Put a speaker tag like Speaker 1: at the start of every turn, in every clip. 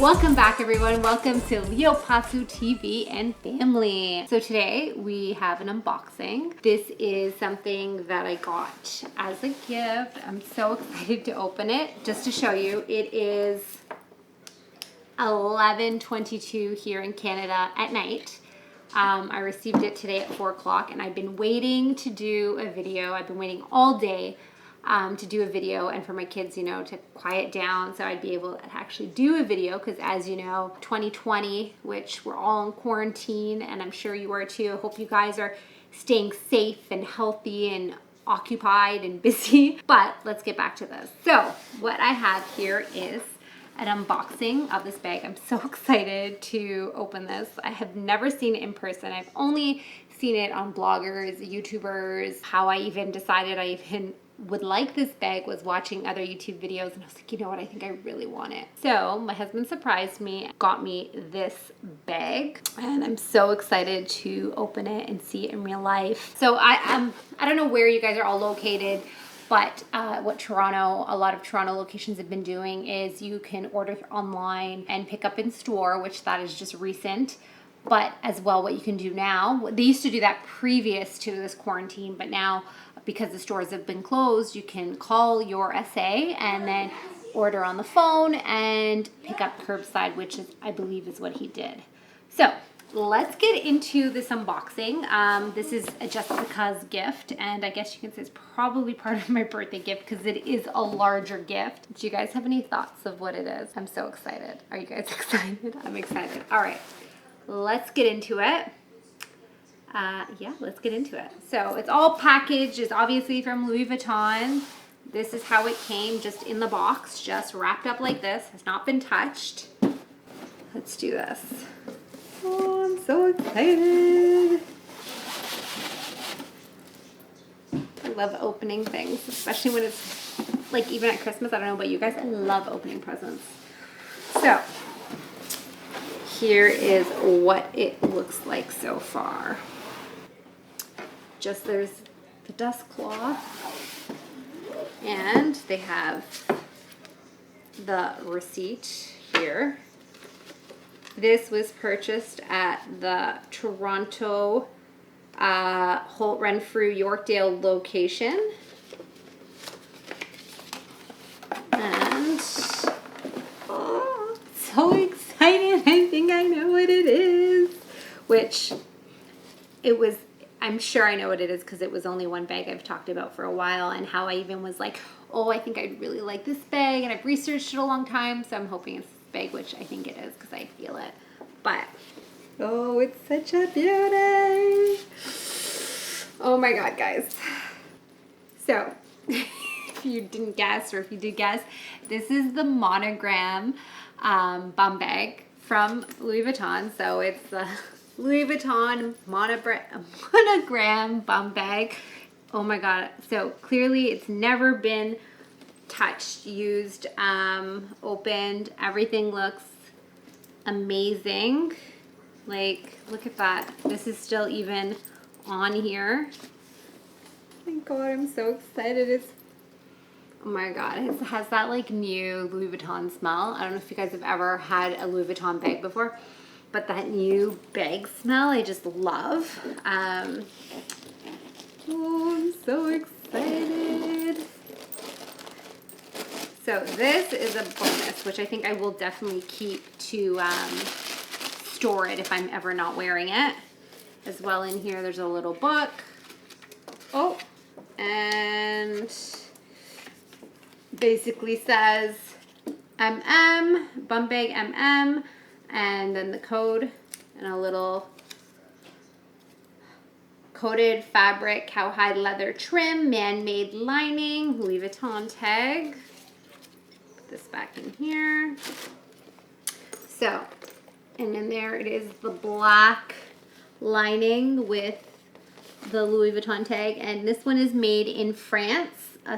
Speaker 1: Welcome back, everyone. Welcome to Leopazzo TV and family. So today we have an unboxing. This is something that I got as a gift. I'm so excited to open it. Just to show you, it is 11:22 here in Canada at night. I received it today at 4 o'clock and I've been waiting to do a video. I've been waiting all day to do a video and for my kids, you know, to quiet down so I'd be able to actually do a video because as you know, 2020, which we're all in quarantine and I'm sure you are too. I hope you guys are staying safe and healthy and occupied and busy. But let's get back to this. So what I have here is an unboxing of this bag. I'm so excited to open this. I have never seen it in person. I've only seen it on bloggers, YouTubers. How I even decided I even would like this bag was watching other YouTube videos and I was like, you know what, I think I really want it. So my husband surprised me, got me this bag and I'm so excited to open it and see it in real life. So I don't know where you guys are all located, but what a lot of Toronto locations have been doing is you can order online and pick up in store, which that is just recent. But as well, what you can do now, they used to do that previous to this quarantine, but now because the stores have been closed, you can call your SA and then order on the phone and pick up curbside, which is, I believe is what he did. So let's get into this unboxing. This is a Jessica's gift, and I guess you can say it's probably part of my birthday gift because it is a larger gift. Do you guys have any thoughts of what it is? I'm so excited. Are you guys excited? I'm excited. All right, let's get into it. Yeah, let's get into it. So it's all packaged. It's obviously from Louis Vuitton. This is how it came, just in the box, just wrapped up like this. Has not been touched. Let's do this. Oh, I'm so excited. I love opening things, especially when it's like even at Christmas. I don't know about you guys. I love opening presents. So here is what it looks like so far. Just there's the dust cloth and they have the receipt here. This was purchased at the Toronto Holt Renfrew Yorkdale location. And oh, so excited. I think I know what it is. Which it was, I'm sure I know what it is because it was only one bag I've talked about for a while and how I even was like, oh, I think I'd really like this bag and I've researched it a long time. So I'm hoping it's this bag, which I think it is because I feel it. But, oh, it's such a beauty. Oh my God, guys. So, if you didn't guess or if you did guess, this is the monogram bum bag from Louis Vuitton. So it's the Louis Vuitton monogram bum bag. Oh my God. So clearly it's never been touched, used, opened. Everything looks amazing. Like, look at that. This is still even on here. Oh my God, I'm so excited. Oh my God, it has that like new Louis Vuitton smell. I don't know if you guys have ever had a Louis Vuitton bag before, but that new bag smell I just love. Oh, I'm so excited. So this is a bonus, which I think I will definitely keep to store it if I'm ever not wearing it. As well in here, there's a little book. Oh, and basically says MM, bum bag MM, and then the code and a little coated fabric, cowhide leather trim, man-made lining, Louis Vuitton tag. Put this back in here. So, and then there it is, the black lining with the Louis Vuitton tag, and this one is made in France.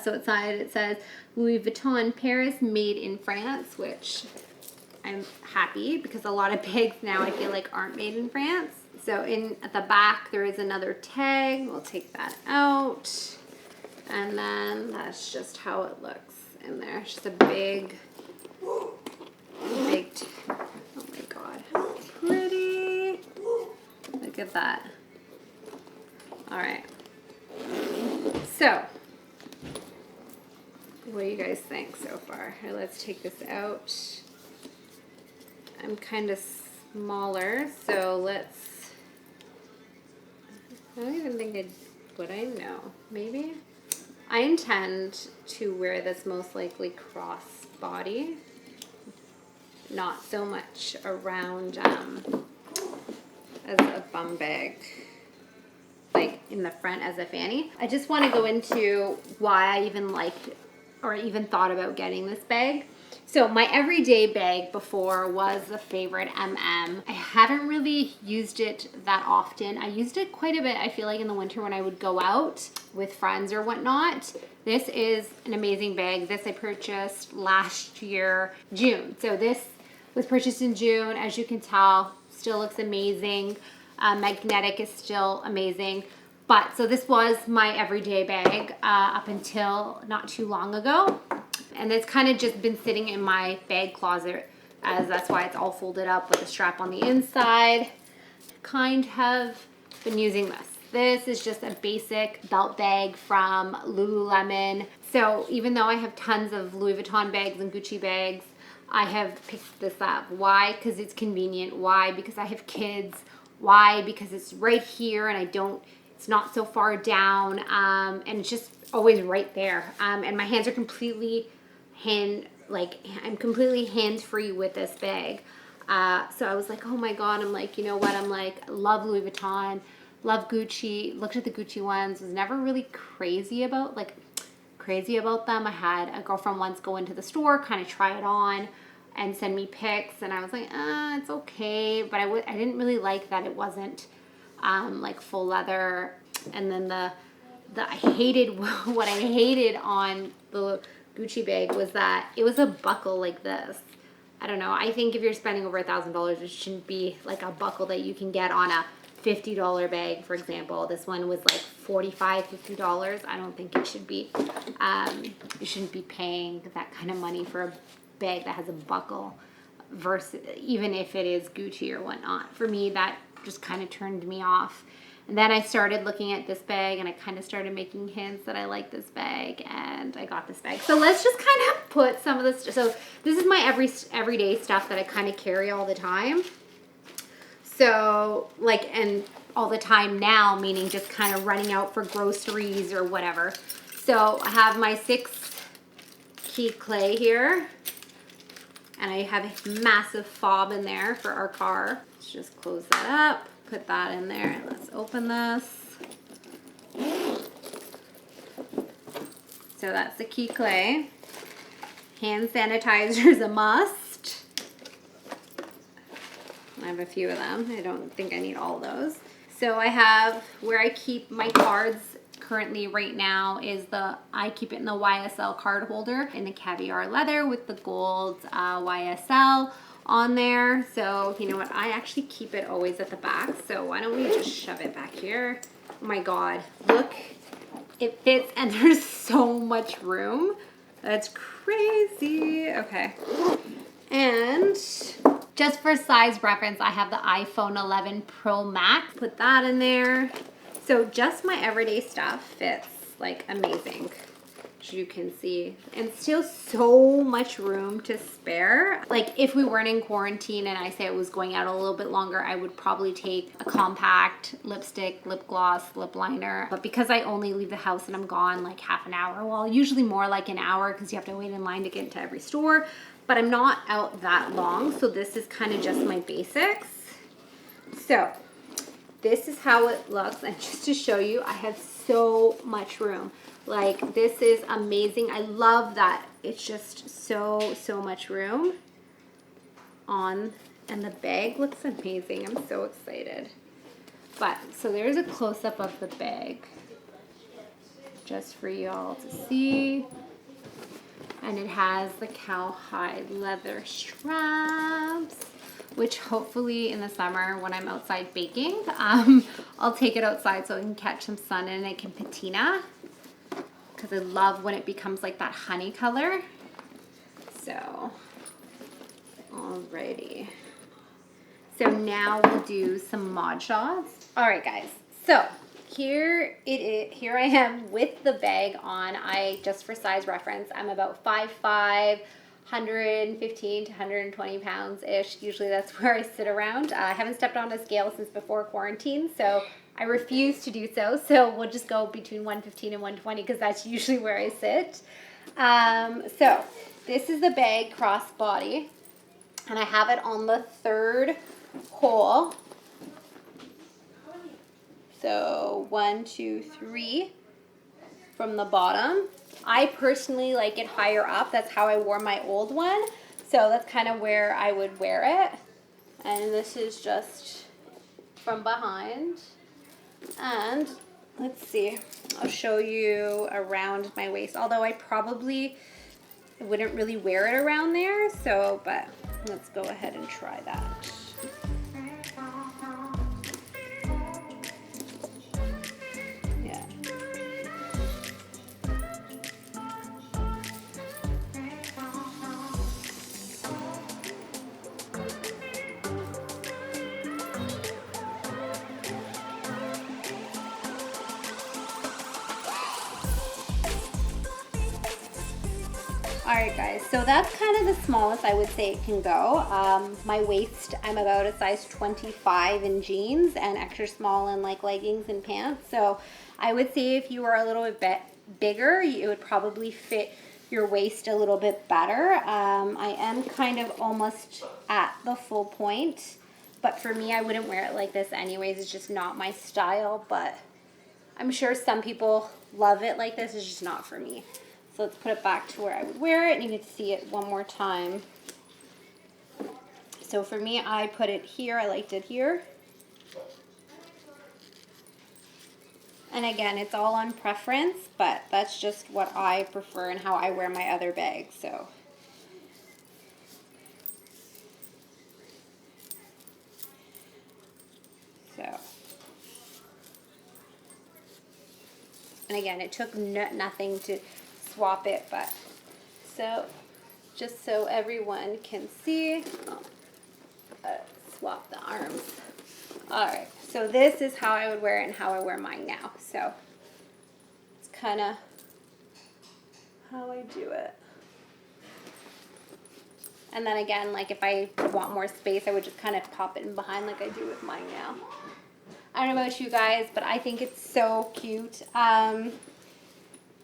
Speaker 1: So inside it says Louis Vuitton Paris, made in France, which I'm happy because a lot of bags now I feel like aren't made in France. So at the back there is another tag. We'll take that out. And then that's just how it looks in there. It's just a big at that. All right. So, what do you guys think so far? Here, let's take this out. I'm kind of smaller, so let's, I don't even think would I know? Maybe? I intend to wear this most likely cross body, not so much around as a bum bag, like in the front as a fanny. I just want to go into why I even liked or even thought about getting this bag. So my everyday bag before was a favorite MM. I haven't really used it that often. I used it quite a bit, I feel like, in the winter when I would go out with friends or whatnot. This is an amazing bag. This I purchased last year, June. So this was purchased in June. As you can tell, still looks amazing. Magnetic is still amazing. But so this was my everyday bag up until not too long ago. And it's kind of just been sitting in my bag closet, as that's why it's all folded up with a strap on the inside. Kind of been using this. This is just a basic belt bag from Lululemon. So even though I have tons of Louis Vuitton bags and Gucci bags, I have picked this up. Why? Because it's convenient. Why? Because I have kids. Why? Because it's right here and it's not so far down, and it's just always right there. And my hands are completely I'm completely hands-free with this bag. So I was like, oh my God, I'm like, you know what? I'm like, love Louis Vuitton, love Gucci, looked at the Gucci ones, was never really crazy about them. I had a girlfriend once go into the store, kind of try it on and send me pics, and I was like, it's okay. But I didn't really like that it wasn't like full leather. And then what I hated on the Gucci bag was that it was a buckle like this. I don't know. I think if you're spending over $1,000, it shouldn't be like a buckle that you can get on a $50 bag, for example. This one was like $45, $50. I don't think it should be. You shouldn't be paying that kind of money for a bag that has a buckle, versus even if it is Gucci or whatnot. For me, that just kind of turned me off. And then I started looking at this bag and I kind of started making hints that I like this bag, and I got this bag. So let's just kind of put some of this. So this is my everyday stuff that I kind of carry all the time. So and all the time now, meaning just kind of running out for groceries or whatever. So I have my 6 key clay here, and I have a massive fob in there for our car. Let's just close that up. Put that in there. Let's open this. So that's the key clay. Hand sanitizer is a must. I have a few of them. I don't think I need all those. So I have where I keep my cards currently right now is I keep it in the YSL card holder in the caviar leather with the gold YSL on there. So you know what, I actually keep it always at the back, so why don't we just shove it back here? Oh my God, look, it fits, and there's so much room. That's crazy. Okay, and just for size reference, I have the iPhone 11 Pro Max. Put that in there. So just my everyday stuff fits like amazing, as you can see, and still so much room to spare. Like if we weren't in quarantine and I say I was going out a little bit longer, I would probably take a compact lipstick, lip gloss, lip liner. But because I only leave the house and I'm gone like half an hour, well, usually more like an hour because you have to wait in line to get into every store, but I'm not out that long. So this is kind of just my basics. So this is how it looks, and just to show you, I have so much room. Like, this is amazing. I love that it's just so much room on, and the bag looks amazing. I'm so excited. But so there's a close-up of the bag just for y'all to see, and it has the cowhide leather straps, which hopefully in the summer when I'm outside baking, I'll take it outside so it can catch some sun and it can patina, because I love when it becomes like that honey color. So, alrighty. So now we'll do some mod shots. All right, guys. So here it is. Here I am with the bag on. Just for size reference, I'm about 5'5", 115 to 120 pounds ish. Usually that's where I sit around. I haven't stepped on a scale since before quarantine, so I refuse to do so. So we'll just go between 115 and 120 because that's usually where I sit. So this is the bag crossbody, and I have it on the third hole. So 1, 2, 3 from the bottom. I personally like it higher up. That's how I wore my old one. So that's kind of where I would wear it. And this is just from behind. And let's see, I'll show you around my waist. Although I probably wouldn't really wear it around there. So, but let's go ahead and try that. Alright guys, so that's kind of the smallest I would say it can go. My waist, I'm about a size 25 in jeans and extra small in like leggings and pants. So I would say if you were a little bit bigger, it would probably fit your waist a little bit better. I am kind of almost at the full point, but for me, I wouldn't wear it like this anyways. It's just not my style, but I'm sure some people love it like this. It's just not for me. So let's put it back to where I would wear it, and you can see it one more time. So for me, I put it here. I liked it here. And again, it's all on preference, but that's just what I prefer and how I wear my other bags. So and again, it took nothing to swap it, but so just so everyone can see, swap the arms. All right, so this is how I would wear it and how I wear mine now. So it's kind of how I do it. And then again, like if I want more space, I would just kind of pop it in behind like I do with mine now. I don't know about you guys, but I think it's so cute.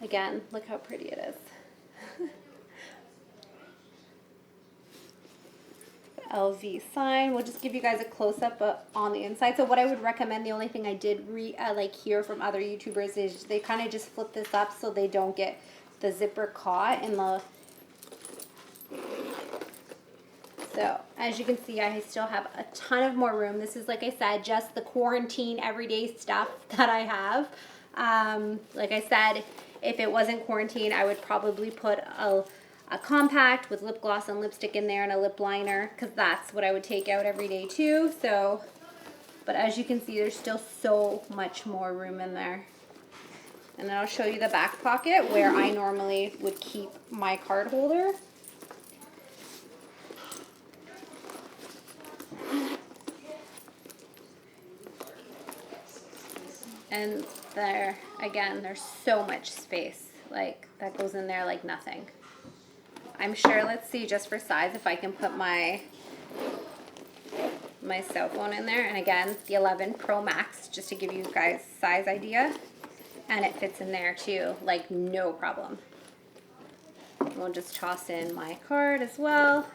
Speaker 1: Again, look how pretty it is. LV sign. We'll just give you guys a close-up on the inside. So what I would recommend, the only thing I did like hear from other YouTubers is they kind of just flip this up so they don't get the zipper caught in the... So as you can see, I still have a ton of more room. This is, like I said, just the quarantine everyday stuff that I have. Like I said, if it wasn't quarantine, I would probably put a compact with lip gloss and lipstick in there and a lip liner, because that's what I would take out every day too. So, but as you can see, there's still so much more room in there. And then I'll show you the back pocket where I normally would keep my card holder. And there, again, there's so much space. Like, that goes in there like nothing. I'm sure, let's see, just for size, if I can put my cell phone in there. And again, the 11 Pro Max, just to give you guys size idea. And it fits in there too, like no problem. We'll just toss in my card as well.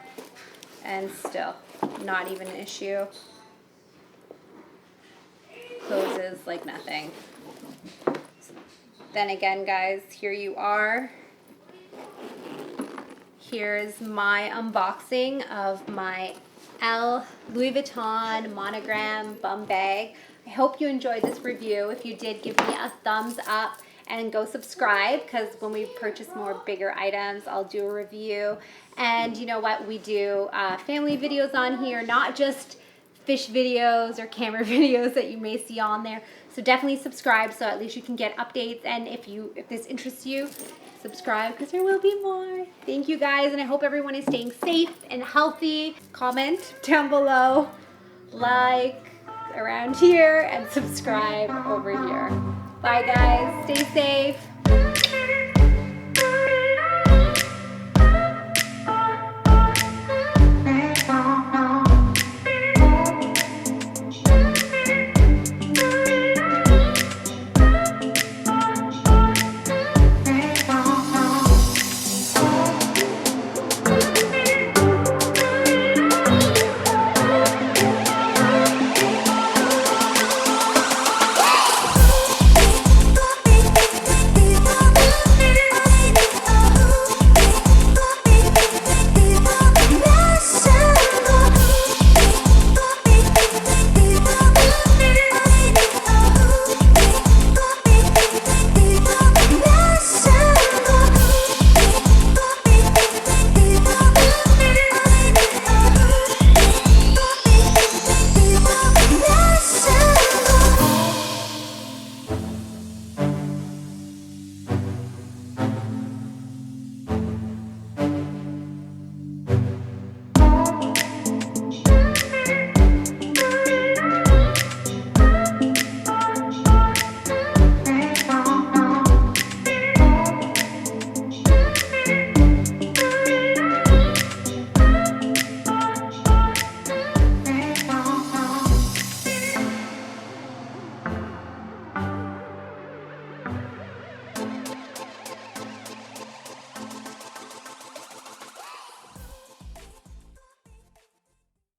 Speaker 1: And still, not even an issue. Closes like nothing. Then again, guys, here you are. Here's my unboxing of my Louis Vuitton monogram bum bag. I hope you enjoyed this review. If you did, give me a thumbs up and go subscribe, because when we purchase more bigger items, I'll do a review. And you know what? We do family videos on here, not just fish videos or camera videos that you may see on there. So definitely subscribe so at least you can get updates. And if this interests you, subscribe, because there will be more. Thank you guys, and I hope everyone is staying safe and healthy. Comment down below, like, around here and subscribe over here. Bye guys, stay safe.